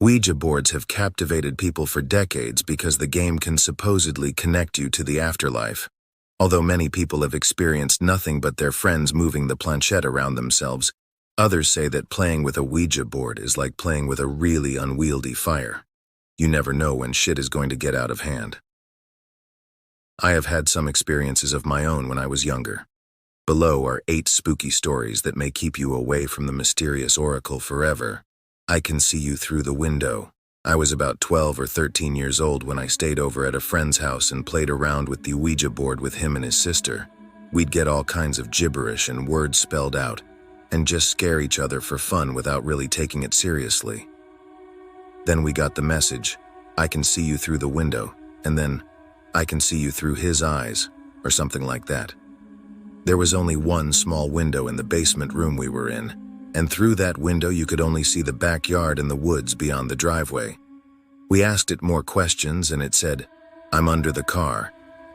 Ouija boards have captivated people for decades because the game can supposedly connect you to the afterlife. Although many people have experienced nothing but their friends moving the planchette around themselves, others say that playing with a Ouija board is like playing with a really unwieldy fire. You never know when shit is going to get out of hand. I have had some experiences of my own when I was younger. Below are 8 spooky stories that may keep you away from the mysterious oracle forever. I Can See You Through the Window. I was about 12 or 13 years old when I stayed over at a friend's house and played around with the Ouija board with him and his sister. We'd get all kinds of gibberish and words spelled out, and just scare each other for fun without really taking it seriously. Then we got the message, "I can see you through the window," and then, "I can see you through his eyes," or something like that. There was only one small window in the basement room we were in, and through that window you could only see the backyard and the woods beyond the driveway. We asked it more questions and it said, "I'm under the car,"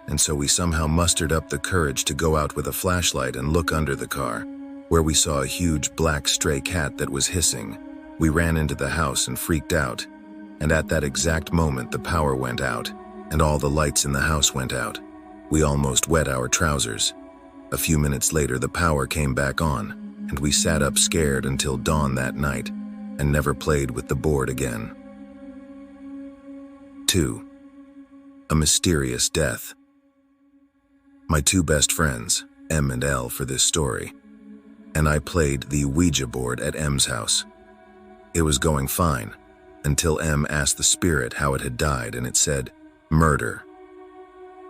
and so we somehow mustered up the courage to go out with a flashlight and look under the car, where we saw a huge black stray cat that was hissing. We ran into the house and freaked out, and at that exact moment the power went out, and all the lights in the house went out. We almost wet our trousers. A few minutes later the power came back on, and we sat up scared until dawn that night, and never played with the board again. 2. A mysterious death. My 2 best friends, M and L for this story, and I played the Ouija board at M's house. It was going fine, until M asked the spirit how it had died, and it said, "Murder."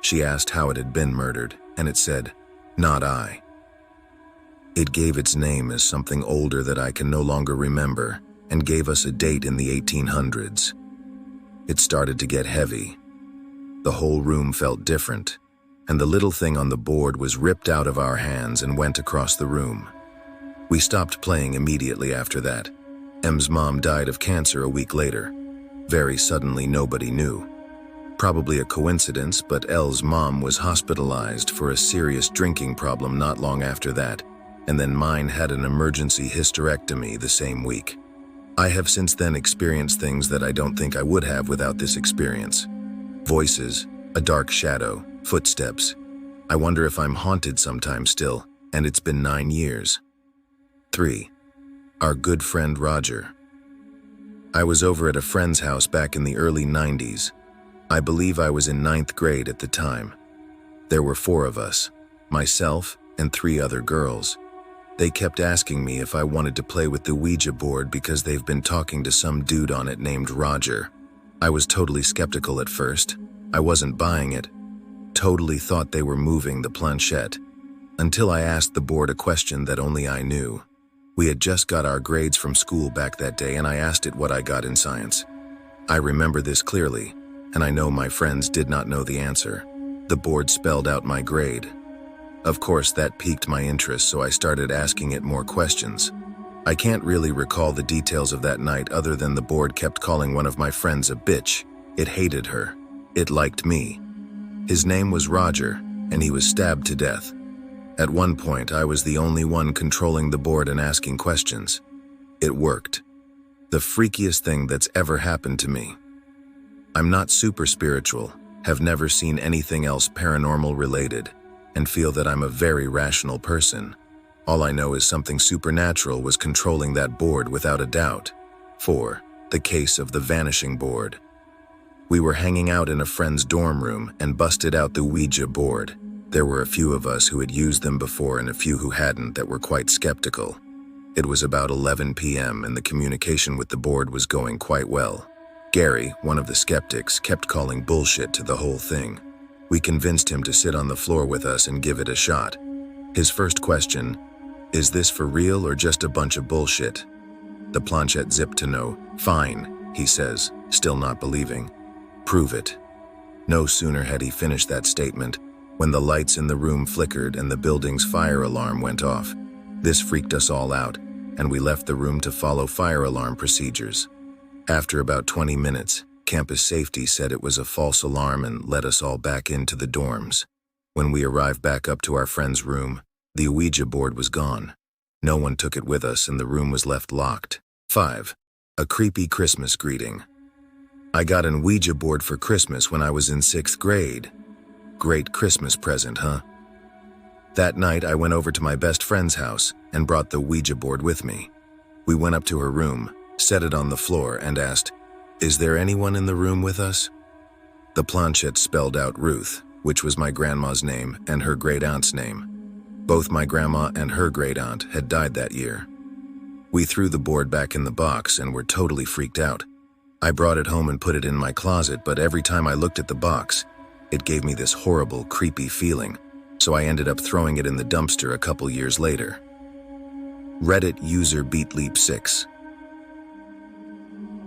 She asked how it had been murdered, and it said, "Not I." It gave its name as something older that I can no longer remember, and gave us a date in the 1800s. It started to get heavy. The whole room felt different, and the little thing on the board was ripped out of our hands and went across the room. We stopped playing immediately after that. M's mom died of cancer a week later. Very suddenly, nobody knew. Probably a coincidence, but L's mom was hospitalized for a serious drinking problem not long after that, and then mine had an emergency hysterectomy the same week. I have since then experienced things that I don't think I would have without this experience. Voices, a dark shadow, footsteps. I wonder if I'm haunted sometimes still, and it's been 9 years. 3. Our good friend Roger. I was over at a friend's house back in the early 90s. I believe I was in 9th grade at the time. There were 4 of us, myself and 3 other girls. They kept asking me if I wanted to play with the Ouija board because they've been talking to some dude on it named Roger. I was totally skeptical at first. I wasn't buying it. Totally thought they were moving the planchette, until I asked the board a question that only I knew. We had just got our grades from school back that day, and I asked it what I got in science. I remember this clearly, and I know my friends did not know the answer. The board spelled out my grade. Of course, that piqued my interest, so I started asking it more questions. I can't really recall the details of that night other than the board kept calling one of my friends a bitch. It hated her. It liked me. His name was Roger, and he was stabbed to death. At one point, I was the only one controlling the board and asking questions. It worked. The freakiest thing that's ever happened to me. I'm not super spiritual, have never seen anything else paranormal related, and feel that I'm a very rational person. All I know is something supernatural was controlling that board without a doubt. 4. The case of the vanishing board. We were hanging out in a friend's dorm room and busted out the Ouija board. There were a few of us who had used them before and a few who hadn't that were quite skeptical. It was about 11 p.m. and the communication with the board was going quite well. Gary, one of the skeptics, kept calling bullshit to the whole thing. We convinced him to sit on the floor with us and give it a shot. His first question, "Is this for real or just a bunch of bullshit?" The planchette zipped to no. "Fine," he says, still not believing. "Prove it." No sooner had he finished that statement when the lights in the room flickered and the building's fire alarm went off. This freaked us all out, and we left the room to follow fire alarm procedures. After about 20 minutes, campus safety said it was a false alarm and let us all back into the dorms. When we arrived back up to our friend's room, the Ouija board was gone. No one took it with us and the room was left locked. 5. A creepy Christmas greeting. I got an Ouija board for Christmas when I was in 6th grade. Great Christmas present, huh? That night, I went over to my best friend's house and brought the Ouija board with me. We went up to her room, set it on the floor, and asked, "Is there anyone in the room with us?" The planchette spelled out Ruth, which was my grandma's name and her great-aunt's name. Both my grandma and her great-aunt had died that year. We threw the board back in the box and were totally freaked out. I brought it home and put it in my closet, but every time I looked at the box, it gave me this horrible, creepy feeling, so I ended up throwing it in the dumpster a couple years later. Reddit user beatleape6.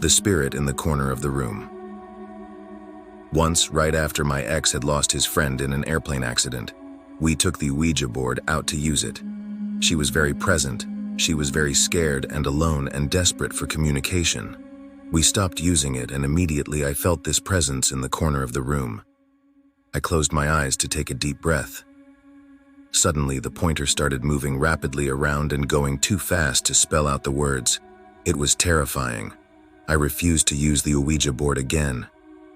The spirit in the corner of the room. Once, right after my ex had lost his friend in an airplane accident, we took the Ouija board out to use it. She was very present. She was very scared and alone and desperate for communication. We stopped using it, and immediately I felt this presence in the corner of the room. I closed my eyes to take a deep breath. Suddenly, the pointer started moving rapidly around and going too fast to spell out the words. It was terrifying. I refused to use the Ouija board again.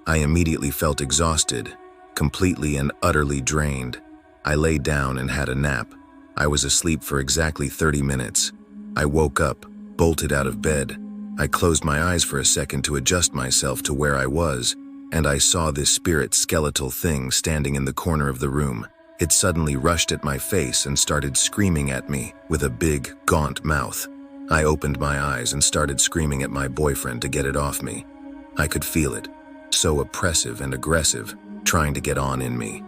I immediately felt exhausted, completely and utterly drained. I lay down and had a nap. I was asleep for exactly 30 minutes. I woke up, bolted out of bed. I closed my eyes for a second to adjust myself to where I was, and I saw this spirit skeletal thing standing in the corner of the room. It suddenly rushed at my face and started screaming at me with a big, gaunt mouth. I opened my eyes and started screaming at my boyfriend to get it off me. I could feel it, so oppressive and aggressive, trying to get on in me.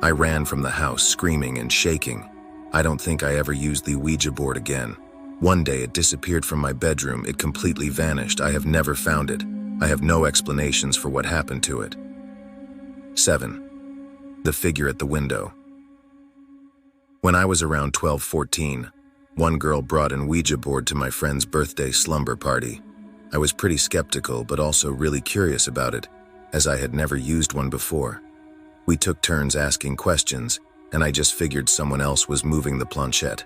I ran from the house screaming and shaking. I don't think I ever used the Ouija board again. One day it disappeared from my bedroom. It completely vanished. I have never found it. I have no explanations for what happened to it. 7. The figure at the window. When I was around 12-14, one girl brought an Ouija board to my friend's birthday slumber party. I was pretty skeptical, but also really curious about it, as I had never used one before. We took turns asking questions, and I just figured someone else was moving the planchette.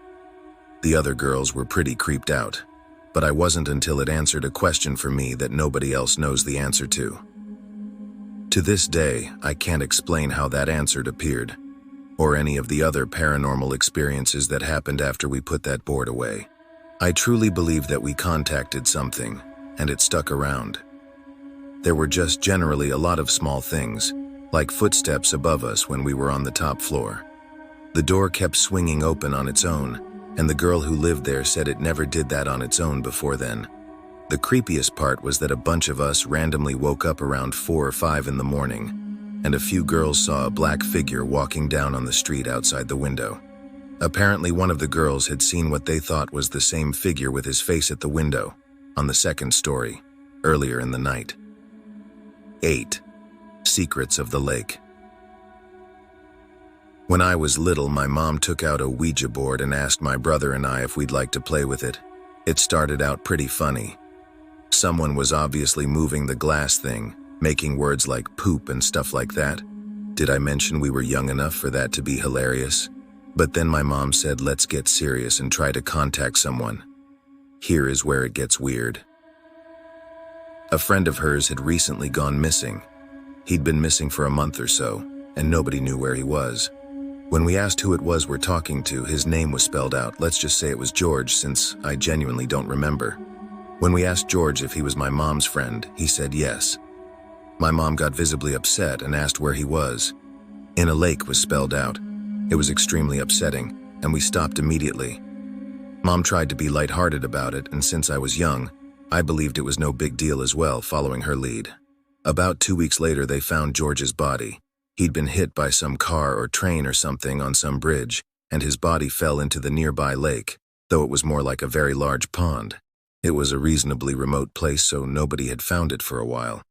The other girls were pretty creeped out, but I wasn't until it answered a question for me that nobody else knows the answer to. To this day, I can't explain how that answer appeared, or any of the other paranormal experiences that happened after we put that board away. I truly believe that we contacted something, and it stuck around. There were just generally a lot of small things, like footsteps above us when we were on the top floor. The door kept swinging open on its own, and the girl who lived there said it never did that on its own before then. The creepiest part was that a bunch of us randomly woke up around 4 or 5 in the morning, and a few girls saw a black figure walking down on the street outside the window. Apparently one of the girls had seen what they thought was the same figure with his face at the window, on the 2nd story, earlier in the night. 8. Secrets of the Lake. When I was little, my mom took out a Ouija board and asked my brother and I if we'd like to play with it. It started out pretty funny. Someone was obviously moving the glass thing, making words like poop and stuff like that. Did I mention we were young enough for that to be hilarious? But then my mom said, "Let's get serious and try to contact someone." Here is where it gets weird. A friend of hers had recently gone missing. He'd been missing for a month or so, and nobody knew where he was. When we asked who it was we're talking to, his name was spelled out. Let's just say it was George, since I genuinely don't remember. When we asked George if he was my mom's friend, he said yes. My mom got visibly upset and asked where he was. "In a lake" was spelled out. It was extremely upsetting, and we stopped immediately. Mom tried to be lighthearted about it, and since I was young, I believed it was no big deal as well, following her lead. About 2 weeks later, they found George's body. He'd been hit by some car or train or something on some bridge, and his body fell into the nearby lake, though it was more like a very large pond. It was a reasonably remote place, so nobody had found it for a while.